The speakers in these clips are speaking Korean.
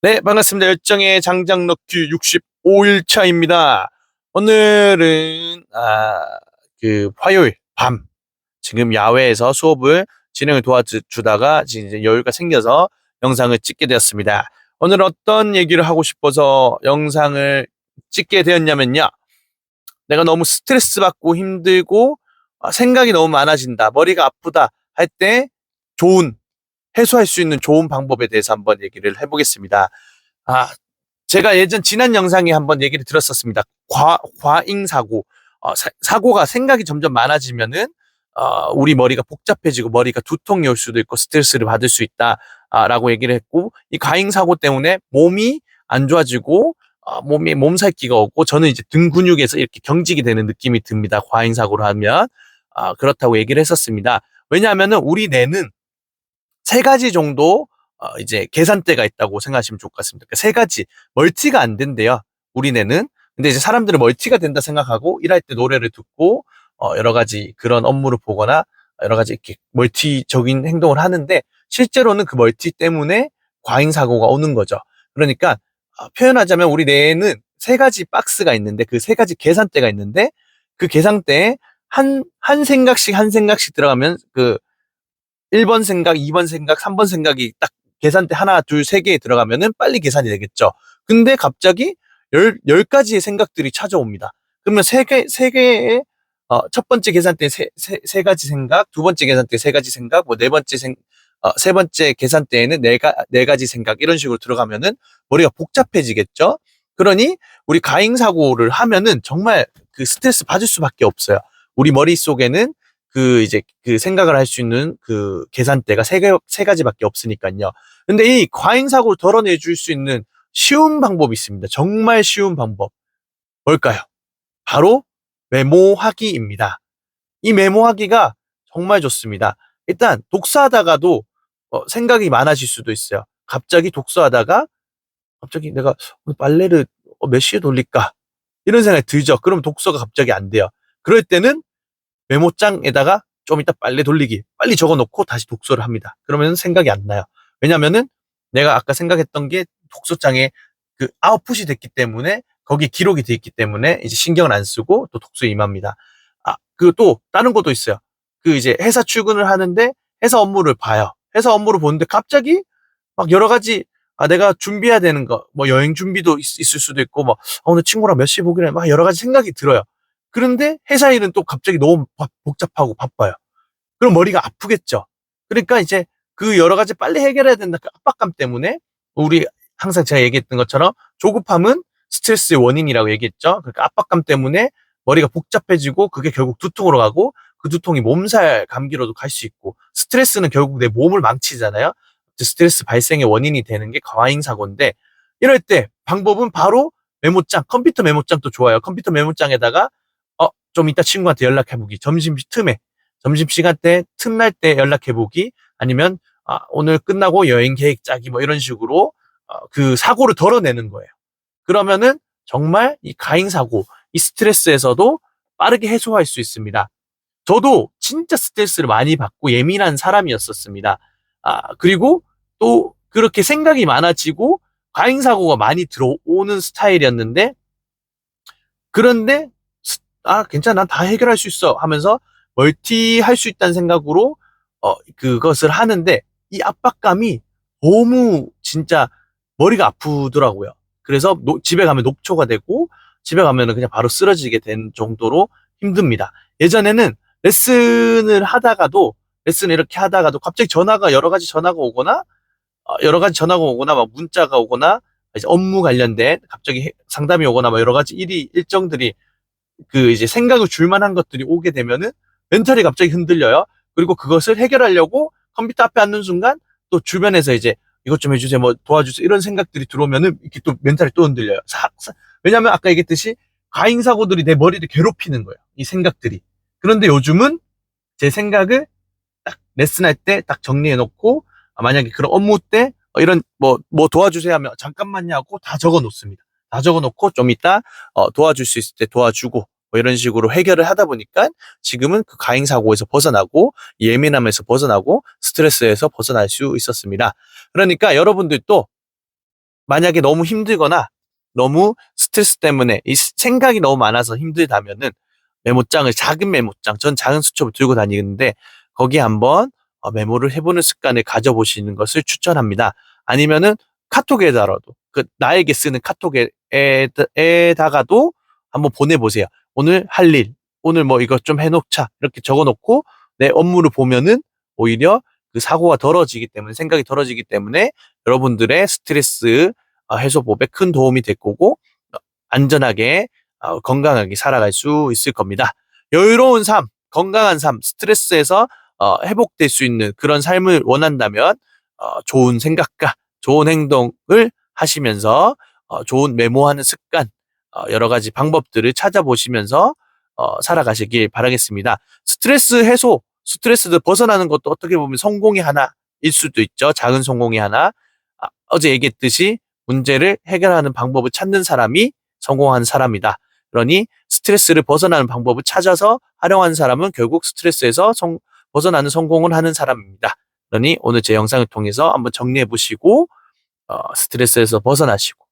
네, 반갑습니다. 열정의 장작 넣기 65일 차입니다. 오늘은, 화요일 밤, 지금 야외에서 수업을 진행을 도와주다가 이제 여유가 생겨서 영상을 찍게 되었습니다. 오늘 어떤 얘기를 하고 싶어서 영상을 찍게 되었냐면요. 내가 너무 스트레스 받고 힘들고, 생각이 너무 많아진다, 머리가 아프다 할 때 좋은, 해소할 수 있는 좋은 방법에 대해서 한번 얘기를 해보겠습니다. 아, 제가 지난 영상에 한번 얘기를 들었었습니다. 과잉 사고. 사고가 생각이 점점 많아지면은, 우리 머리가 복잡해지고 머리가 두통이 올 수도 있고 스트레스를 받을 수 있다. 라고 얘기를 했고, 이 과잉 사고 때문에 몸이 안 좋아지고, 몸에 몸살기가 오고, 저는 이제 등 근육에서 이렇게 경직이 되는 느낌이 듭니다. 과잉 사고를 하면. 그렇다고 얘기를 했었습니다. 왜냐하면은 우리 뇌는 세 가지 정도 이제 계산대가 있다고 생각하시면 좋을 것 같습니다. 그러니까 세 가지 멀티가 안 된대요. 우리네는. 근데 이제 사람들은 멀티가 된다 생각하고 일할 때 노래를 듣고 여러 가지 그런 업무를 보거나 여러 가지 이렇게 멀티적인 행동을 하는데, 실제로는 그 멀티 때문에 과잉 사고가 오는 거죠. 그러니까 표현하자면 우리 뇌에는 세 가지 박스가 있는데, 그 세 가지 계산대가 있는데, 그 계산대에 한 생각씩 한 생각씩 들어가면, 그 1번 생각, 2번 생각, 3번 생각이 딱 계산대 하나, 둘, 세 개에 들어가면은 빨리 계산이 되겠죠. 근데 갑자기 열 가지의 생각들이 찾아옵니다. 그러면 세 개의, 첫 번째 계산대 세 가지 생각, 두 번째 계산대 세 가지 생각, 뭐 세 번째 계산대에는 네 가지 생각, 이런 식으로 들어가면은 머리가 복잡해지겠죠. 그러니 우리 가행 사고를 하면은 정말 그 스트레스 받을 수밖에 없어요. 우리 머릿속에는 그 이제 그 생각을 할 수 있는 그 계산대가 세 가지밖에 없으니까요. 근데 이 과잉 사고를 덜어내 줄 수 있는 쉬운 방법이 있습니다. 정말 쉬운 방법. 뭘까요? 바로 메모하기입니다. 이 메모하기가 정말 좋습니다. 일단 독서하다가도 생각이 많아질 수도 있어요. 갑자기 내가 오늘 빨래를 몇 시에 돌릴까? 이런 생각이 들죠. 그럼 독서가 갑자기 안 돼요. 그럴 때는 메모장에다가 좀 이따 빨래 돌리기 빨리 적어놓고 다시 독서를 합니다. 그러면 생각이 안 나요. 왜냐면은 내가 아까 생각했던 게 독서장에 그 아웃풋이 됐기 때문에, 거기 기록이 돼 있기 때문에 이제 신경을 안 쓰고 또 독서에 임합니다. 그 또 다른 것도 있어요. 그 이제 회사 출근을 하는데 회사 업무를 봐요. 회사 업무를 보는데 갑자기 막 여러 가지, 내가 준비해야 되는 거, 뭐 여행 준비도 있을 수도 있고, 뭐 오늘 친구랑 몇 시에 보기로 해, 막 여러 가지 생각이 들어요. 그런데 회사 일은 또 갑자기 너무 복잡하고 바빠요. 그럼 머리가 아프겠죠. 그러니까 이제 그 여러 가지 빨리 해결해야 된다, 그 압박감 때문에, 우리 항상 제가 얘기했던 것처럼 조급함은 스트레스의 원인이라고 얘기했죠. 그러니까 압박감 때문에 머리가 복잡해지고 그게 결국 두통으로 가고, 그 두통이 몸살 감기로도 갈 수 있고, 스트레스는 결국 내 몸을 망치잖아요. 스트레스 발생의 원인이 되는 게 과잉 사고인데, 이럴 때 방법은 바로 메모장, 컴퓨터 메모장도 좋아요. 컴퓨터 메모장에다가 좀 이따 친구한테 연락해보기, 점심시간 때 틈날 때 연락해보기, 아니면 오늘 끝나고 여행 계획 짜기, 뭐 이런 식으로 그 사고를 덜어내는 거예요. 그러면은 정말 이 가행 사고, 이 스트레스에서도 빠르게 해소할 수 있습니다. 저도 진짜 스트레스를 많이 받고 예민한 사람이었었습니다. 그리고 또 그렇게 생각이 많아지고 과잉 사고가 많이 들어오는 스타일이었는데, 그런데 괜찮아, 다 해결할 수 있어 하면서 멀티 할 수 있다는 생각으로 그것을 하는데, 이 압박감이 너무 진짜 머리가 아프더라고요. 그래서 집에 가면 녹초가 되고, 집에 가면은 그냥 바로 쓰러지게 된 정도로 힘듭니다. 예전에는 레슨을 이렇게 하다가도 갑자기 여러 가지 전화가 오거나, 막 문자가 오거나, 이제 업무 관련된 갑자기 상담이 오거나, 뭐 여러 가지 일정들이, 그 이제 생각을 줄 만한 것들이 오게 되면은 멘탈이 갑자기 흔들려요. 그리고 그것을 해결하려고 컴퓨터 앞에 앉는 순간 또 주변에서 이제 이것 좀 해주세요, 뭐 도와주세요, 이런 생각들이 들어오면은 이렇게 또 멘탈이 또 흔들려요. 왜냐면 아까 얘기했듯이 과잉 사고들이 내 머리를 괴롭히는 거예요, 이 생각들이. 그런데 요즘은 제 생각을 딱 레슨할 때 딱 정리해 놓고, 만약에 그런 업무 때 이런 뭐 도와주세요 하면 잠깐만요 하고 다 적어 놓습니다. 다 적어 놓고 좀 이따 도와줄 수 있을 때 도와주고, 뭐 이런 식으로 해결을 하다 보니까 지금은 그 가행 사고에서 벗어나고 예민함에서 벗어나고 스트레스에서 벗어날 수 있었습니다. 그러니까 여러분들도 만약에 너무 힘들거나 너무 스트레스 때문에 이 생각이 너무 많아서 힘들다면은 메모장을 작은 메모장, 전 작은 수첩을 들고 다니는데 거기에 한번 메모를 해보는 습관을 가져보시는 것을 추천합니다. 아니면은 카톡에다가도 나에게 쓰는 카톡에다가도 한번 보내보세요. 오늘 할 일, 오늘 뭐 이것 좀 해놓자 이렇게 적어놓고 내 업무를 보면은 오히려 그 사고가 덜어지기 때문에 생각이 덜어지기 때문에 여러분들의 스트레스 해소법에 큰 도움이 될 거고 안전하게 건강하게 살아갈 수 있을 겁니다. 여유로운 삶, 건강한 삶, 스트레스에서 회복될 수 있는 그런 삶을 원한다면 좋은 생각과 좋은 행동을 하시면서 좋은 메모하는 습관, 여러 가지 방법들을 찾아보시면서 살아가시길 바라겠습니다. 스트레스 해소, 스트레스를 벗어나는 것도 어떻게 보면 성공의 하나일 수도 있죠. 작은 성공의 하나. 어제 얘기했듯이 문제를 해결하는 방법을 찾는 사람이 성공한 사람이다. 그러니 스트레스를 벗어나는 방법을 찾아서 활용하는 사람은 결국 스트레스에서 벗어나는 성공을 하는 사람입니다. 그러니 오늘 제 영상을 통해서 한번 정리해 보시고 스트레스에서 벗어나시고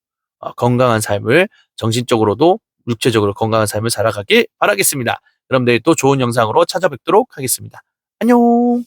건강한 삶을 정신적으로도 육체적으로 건강한 삶을 살아가길 바라겠습니다. 그럼 내일 또 좋은 영상으로 찾아뵙도록 하겠습니다. 안녕.